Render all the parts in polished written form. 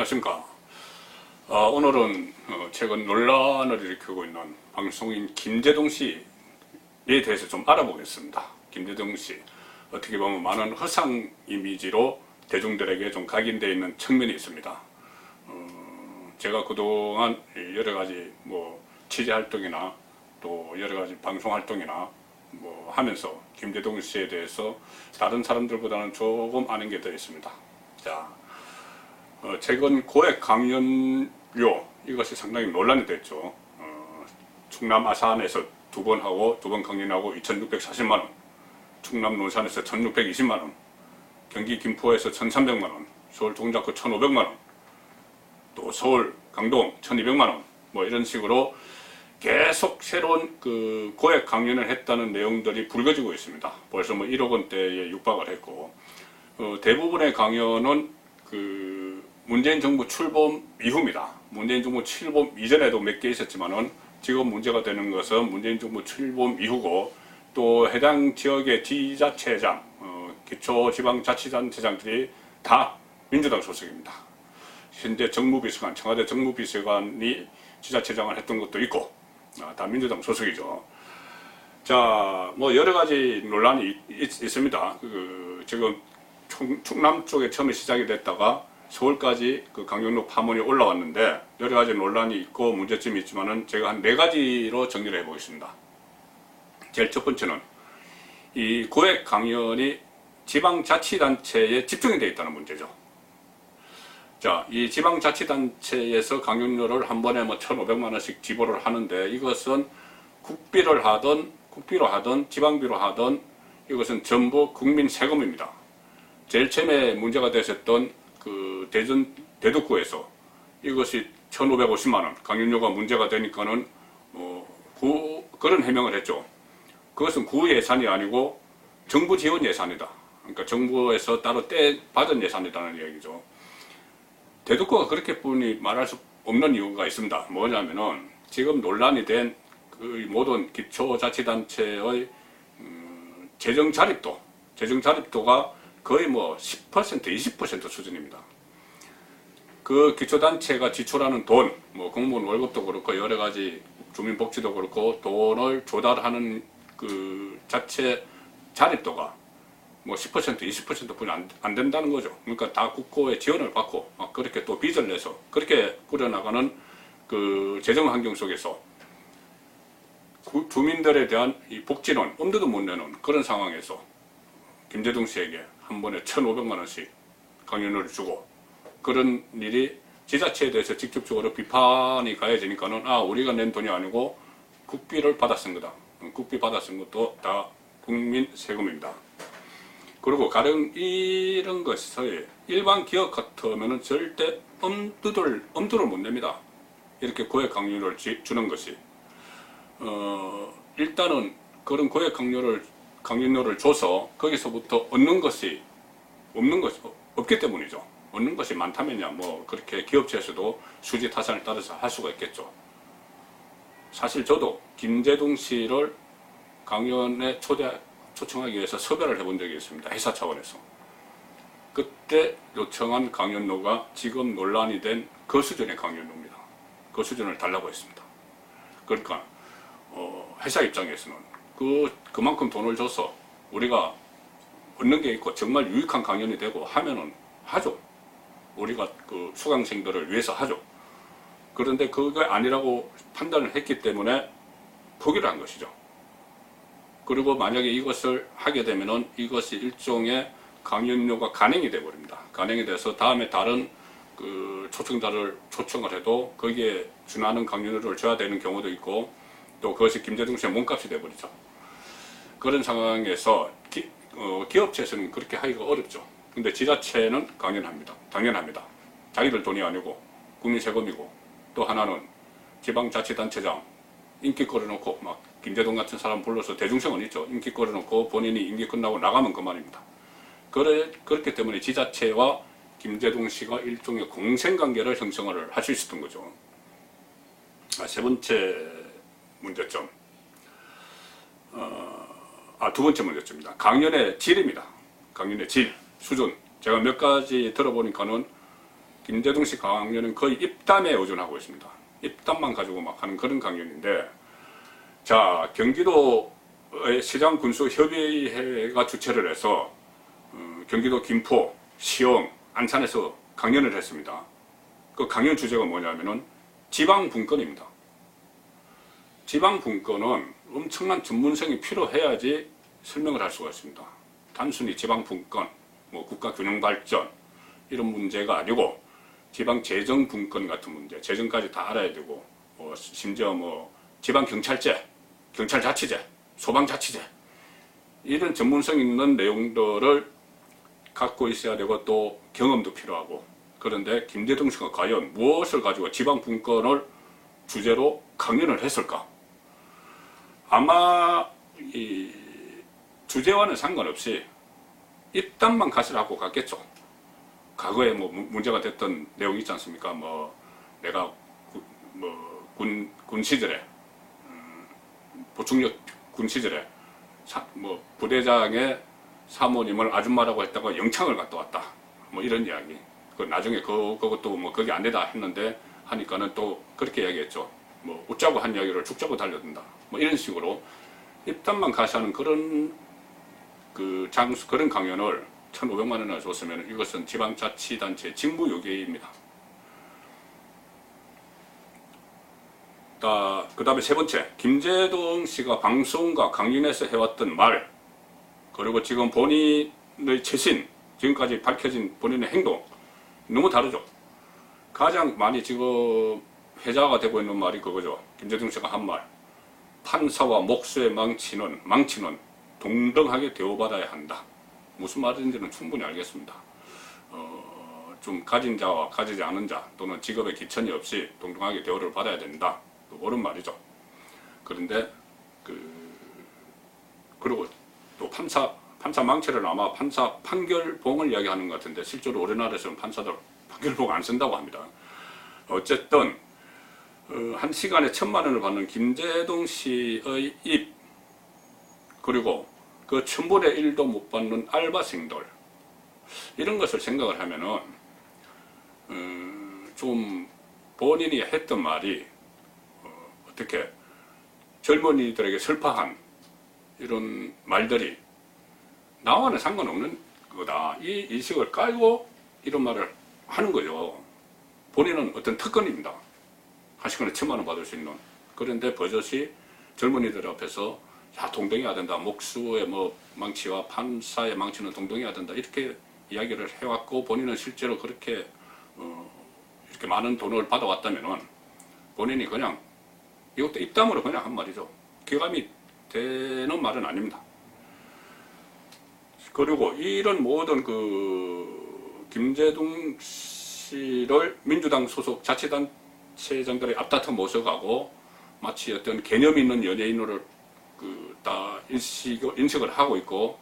안녕하십니까. 오늘은 최근 논란을 일으키고 있는 방송인 김재동 씨에 대해서 좀 알아보겠습니다. 김재동 씨, 어떻게 보면 많은 허상 이미지로 대중들에게 좀 각인되어 있는 측면이 있습니다. 제가 그동안 여러 가지 취재 활동이나 또 여러 가지 방송 활동이나 하면서 김재동 씨에 대해서 다른 사람들보다는 조금 아는 게 더 있습니다. 자, 최근 고액 강연료 이것이 상당히 논란이 됐죠. 충남 아산에서 2번 하고 2번 강연하고 2,640만원, 충남 논산에서 1,620만원, 경기 김포에서 1,300만원, 서울 동작구 1,500만원, 또 서울 강동 1,200만원, 이런 식으로 계속 새로운 고액 강연을 했다는 내용들이 불거지고 있습니다. 벌써 1억 원대에 육박을 했고, 대부분의 강연은 문재인 정부 출범 이후입니다. 문재인 정부 출범 이전에도 몇 개 있었지만은 지금 문제가 되는 것은 문재인 정부 출범 이후고, 또 해당 지역의 지자체장, 기초지방자치단체장들이 다 민주당 소속입니다. 현재 정무비서관, 청와대 정무비서관이 지자체장을 했던 것도 있고, 다 민주당 소속이죠. 자, 여러 가지 논란이 있습니다. 지금 충남 쪽에 처음에 시작이 됐다가 서울까지 강연료 파문이 올라왔는데, 여러 가지 논란이 있고 문제점이 있지만은 제가 한 4가지로 정리를 해보겠습니다. 제일 첫 번째는 이 고액 강연이 지방자치단체에 집중이 되어 있다는 문제죠. 자, 이 지방자치단체에서 강연료를 한 번에 1,500만 원씩 지불을 하는데, 이것은 국비로 하든 지방비로 하든 이것은 전부 국민 세금입니다. 제일 처음에 문제가 됐었던 대전 대덕구에서 이것이 1,550만 원 강연료가 문제가 되니까는 그런 해명을 했죠. 그것은 구 예산이 아니고 정부 지원 예산이다. 그러니까 정부에서 따로 받은 예산이라는 얘기죠. 대덕구가 그렇게 뿐이 말할 수 없는 이유가 있습니다. 뭐냐면은 지금 논란이 된 모든 기초자치단체의 재정 자립도가 거의 10%, 20% 수준입니다. 그 기초단체가 지출하는 돈, 공무원 월급도 그렇고 여러 가지 주민복지도 그렇고 돈을 조달하는 자체 자립도가 10%, 20%뿐이 안 된다는 거죠. 그러니까 다 국고의 지원을 받고 그렇게 또 빚을 내서 그렇게 꾸려나가는 재정 환경 속에서 주민들에 대한 이 복지는 엄두도 못 내는 그런 상황에서 김재동 씨에게 한 번에 1,500만 원씩 강연료를 주고, 그런 일이 지자체에 대해서 직접적으로 비판이 가해지니까는 우리가 낸 돈이 아니고 국비를 받아 쓴 거다. 국비 받아 쓴 것도 다 국민 세금입니다. 그리고 가령 이런 것을 일반 기업 같으면은 절대 엄두를 못 냅니다. 이렇게 고액 강연료를 주는 것이. 일단은 그런 고액 강연료를 줘서 거기서부터 얻는 것이 없기 때문이죠. 얻는 것이 많다면야 그렇게 기업체에서도 수지 타산을 따라서 할 수가 있겠죠. 사실 저도 김재동 씨를 강연에 초청하기 위해서 섭외를 해본 적이 있습니다. 회사 차원에서. 그때 요청한 강연료가 지금 논란이 된 그 수준의 강연료입니다. 그 수준을 달라고 했습니다. 그러니까 회사 입장에서는 그만큼 돈을 줘서 우리가 얻는 게 있고 정말 유익한 강연이 되고 하면은 하죠. 우리가 수강생들을 위해서 하죠. 그런데 그게 아니라고 판단을 했기 때문에 포기를 한 것이죠. 그리고 만약에 이것을 하게 되면은 이것이 일종의 강연료가 간행이 돼 버립니다. 간행이 돼서 다음에 다른 초청자를 초청을 해도 거기에 준하는 강연료를 줘야 되는 경우도 있고, 또 그것이 김재동 씨의 몸값이 돼 버리죠. 그런 상황에서 기업체에서는 그렇게 하기가 어렵죠. 근데 지자체는 당연합니다. 자기들 돈이 아니고 국민 세금이고, 또 하나는 지방자치단체장 인기 끌어놓고 김재동 같은 사람 불러서 대중성은 있죠. 인기 끌어놓고 본인이 임기 끝나고 나가면 그만입니다. 그렇기 때문에 지자체와 김재동 씨가 일종의 공생관계를 형성을 할 수 있었던 거죠. 세 번째 문제점. 두 번째 문제점입니다. 강연의 질입니다. 강연의 질, 수준. 제가 몇 가지 들어보니까는 김재동 씨 강연은 거의 입담에 의존하고 있습니다. 입담만 가지고 막 하는 그런 강연인데, 자, 경기도의 시장군수협의회가 주최를 해서 경기도 김포, 시흥, 안산에서 강연을 했습니다. 그 강연 주제가 뭐냐면은 지방분권입니다. 지방분권은 엄청난 전문성이 필요해야지 설명을 할 수가 있습니다. 단순히 지방분권, 뭐 국가균형발전 이런 문제가 아니고 지방재정분권 같은 문제, 재정까지 다 알아야 되고, 심지어 뭐 지방경찰제, 경찰자치제, 소방자치제 이런 전문성 있는 내용들을 갖고 있어야 되고 또 경험도 필요하고. 그런데 김재동 씨가 과연 무엇을 가지고 지방분권을 주제로 강연을 했을까? 아마 이 주제와는 상관없이 입담만 가시라고 갔겠죠. 과거에 뭐 문제가 됐던 내용이 있지 않습니까? 뭐 내가 군 시절에 보충력 군 시절에 뭐 부대장의 사모님을 아줌마라고 했다가 영창을 갔다 왔다. 뭐 이런 이야기. 그 나중에 그것도 뭐 그게 안 되다 했는데 하니까는 또 그렇게 이야기했죠. 뭐 웃자고 한 이야기를 죽자고 달려든다. 뭐 이런 식으로 입담만 가시하는 그런 그 장수 그런 강연을 1,500만 원이나 줬으면 이것은 지방자치단체 직무유기입니다. 그 다음에 세 번째, 김재동 씨가 방송과 강연에서 해왔던 말, 그리고 지금 본인의 최신, 지금까지 밝혀진 본인의 행동, 너무 다르죠. 가장 많이 지금 회자가 되고 있는 말이 그거죠. 김재동 씨가 한 말, 판사와 목수의 망치는 동등하게 대우받아야 한다. 무슨 말인지는 충분히 알겠습니다. 좀 가진 자와 가지지 않은 자 또는 직업에 기천이 없이 동등하게 대우를 받아야 된다. 옳은 말이죠. 그런데 그리고 또 판사 망치를 아마 판사 판결봉을 이야기하는 것 같은데 실제로 우리나라에서는 판사들 판결봉 안 쓴다고 합니다. 어쨌든 한 시간에 1,000만 원을 받는 김재동 씨의 입, 그리고 그 1000분의 1도 못 받는 알바생들, 이런 것을 생각을 하면은 좀 본인이 했던 말이 어떻게 젊은이들에게 슬퍼한 이런 말들이 나와는 상관없는 거다. 이 인식을 깔고 이런 말을 하는 거죠. 본인은 어떤 특권입니다. 한 시간에 1,000만 원 받을 수 있는. 그런데 버젓이 젊은이들 앞에서 야, 동등해야 된다. 목수의 뭐 망치와 판사의 망치는 동등해야 된다. 이렇게 이야기를 해왔고 본인은 실제로 그렇게 이렇게 많은 돈을 받아왔다면은 본인이 그냥 이것도 입담으로 그냥 한 말이죠. 기감이 되는 말은 아닙니다. 그리고 이런 모든 김재동 씨를 민주당 소속 자치단체장들의 앞다퉈 모셔가고 마치 어떤 개념 있는 연예인으로 다 인식을 하고 있고,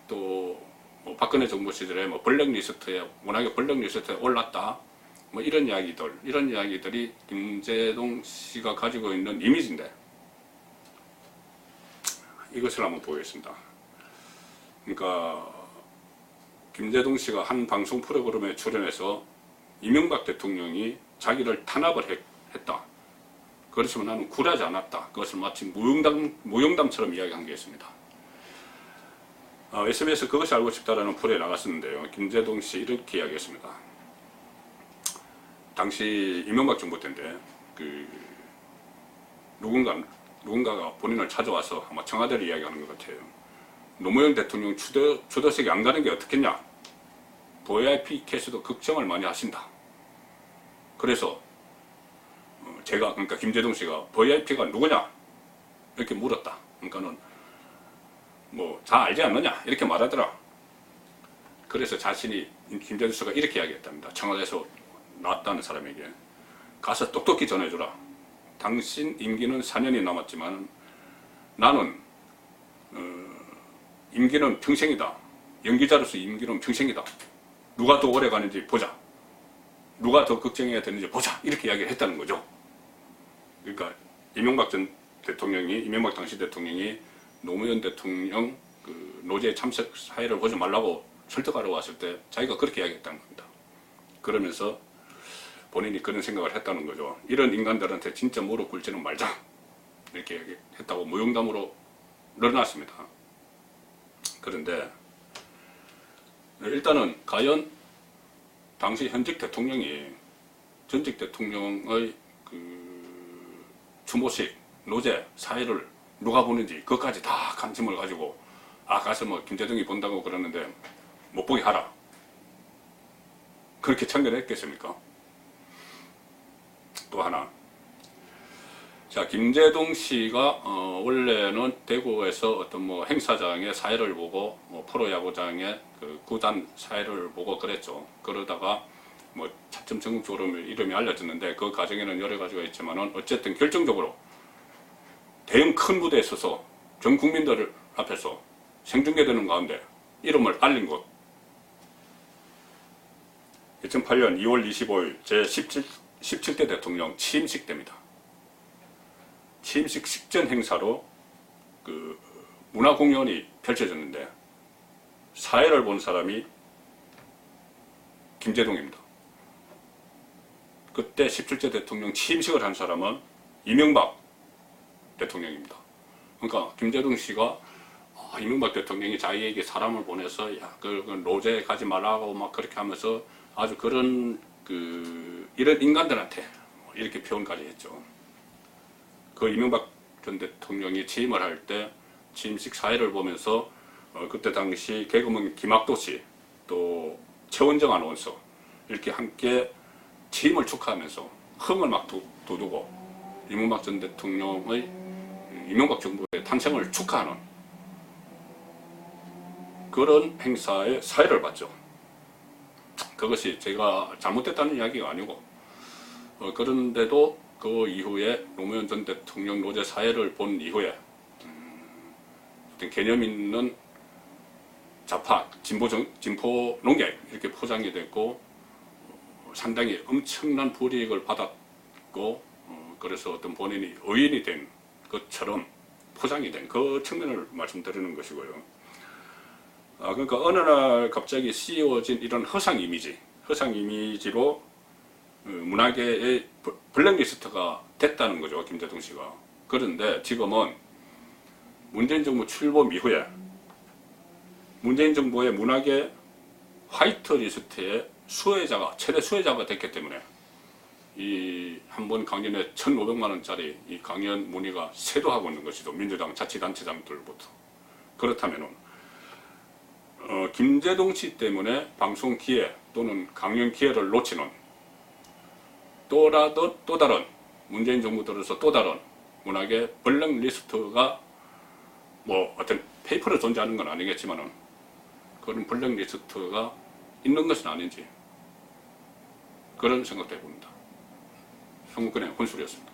또 뭐 박근혜 정부 시절에 뭐 블랙리스트에 워낙에 블랙리스트에 올랐다. 뭐 이런 이야기들이 김재동 씨가 가지고 있는 이미지인데, 이것을 한번 보겠습니다. 그러니까 김재동 씨가 한 방송 프로그램에 출연해서 이명박 대통령이 자기를 탄압을 했다. 그렇지만 나는 굴하지 않았다. 그것을 마치 무용담처럼 이야기한 게 있습니다. SBS 그것이 알고 싶다라는 프로에 나갔었는데요. 김재동 씨 이렇게 이야기했습니다. 당시 이명박 정부 때인데 누군가가 본인을 찾아와서 아마 청와대를 이야기하는 것 같아요. 노무현 대통령 추도식에 안 가는 게 어떻겠냐. VIP 캐스도 걱정을 많이 하신다. 그래서 그러니까 김재동 씨가 VIP가 누구냐 이렇게 물었다. 그러니까는 뭐 다 알지 않느냐 이렇게 말하더라. 그래서 자신이 김재동 씨가 이렇게 이야기했답니다. 청와대에서 나왔다는 사람에게 가서 똑똑히 전해주라. 당신 임기는 4년이 남았지만 나는 임기는 평생이다. 연기자로서 임기는 평생이다. 누가 더 오래 가는지 보자. 누가 더 걱정해야 되는지 보자. 이렇게 이야기를 했다는 거죠. 그러니까 이명박 당시 대통령이 노무현 대통령 노제 참석 사회를 보지 말라고 설득하러 왔을 때 자기가 그렇게 이야기했다는 겁니다. 그러면서 본인이 그런 생각을 했다는 거죠. 이런 인간들한테 진짜 무릎 꿇지는 말자 이렇게 했다고 무용담으로 늘어났습니다. 그런데 일단은 과연 당시 현직 대통령이 전직 대통령의 그 추모식, 노제, 사회를 누가 보는지 그것까지 다 관심을 가지고 가서 뭐 김대중이 본다고 그러는데 못 보게 하라 그렇게 청결했겠습니까? 또 하나, 자, 김재동 씨가 원래는 대구에서 어떤 뭐 행사장의 사회를 보고 프로야구장의 그 구단 사회를 보고 그랬죠. 그러다가 뭐 차츰 전국적으로 이름이 알려졌는데 그 과정에는 여러 가지가 있지만은 어쨌든 결정적으로 대형 큰 무대에 서서 전 국민들 앞에서 생중계되는 가운데 이름을 알린 곳, 2008년 2월 25일 제17대 대통령 취임식 때입니다. 취임식 식전 행사로 그 문화공연이 펼쳐졌는데 사회를 본 사람이 김재동입니다. 그때 17대 대통령 취임식을 한 사람은 이명박 대통령입니다. 그러니까 김재동 씨가 이명박 대통령이 자기에게 사람을 보내서 그 노제 가지 말라고 막 그렇게 하면서 아주 그런 이런 인간들한테 이렇게 표현까지 했죠. 그 이명박 전 대통령이 취임을 할 때 취임식 사회를 보면서 그때 당시 개그맨 김학도 씨, 또 최원정 아나운서 이렇게 함께 취임을 축하하면서 흥을 막 돋우고 이명박 전 대통령의 이명박 정부의 탄생을 축하하는 그런 행사의 사회를 봤죠. 그것이 제가 잘못됐다는 이야기가 아니고 그런데도 그 이후에 노무현 전 대통령 노제 사회를 본 이후에 어떤 개념 있는 좌파, 진보 농객 이렇게 포장이 됐고 상당히 엄청난 불이익을 받았고 그래서 어떤 본인이 의인이 된 것처럼 포장이 된 그 측면을 말씀드리는 것이고요. 그러니까 어느 날 갑자기 씌워진 이런 허상 이미지로 문화계의 블랙리스트가 됐다는 거죠, 김재동 씨가. 그런데 지금은 문재인 정부 출범 이후에 문재인 정부의 문화계 화이트리스트의 최대 수혜자가 됐기 때문에 이 한 번 강연에 1,500만 원짜리 이 강연 문의가 쇄도하고 있는 것이죠. 민주당 자치단체장들부터. 그렇다면은 김재동 씨 때문에 방송 기회 또는 강연 기회를 놓치는 또 다른 문재인 정부 들어서 또 다른 문학의 블랙리스트가 뭐 어떤 페이퍼로 존재하는 건 아니겠지만은 그런 블랙리스트가 있는 것은 아닌지 그런 생각도 해봅니다. 송국근의 혼술이었습니다.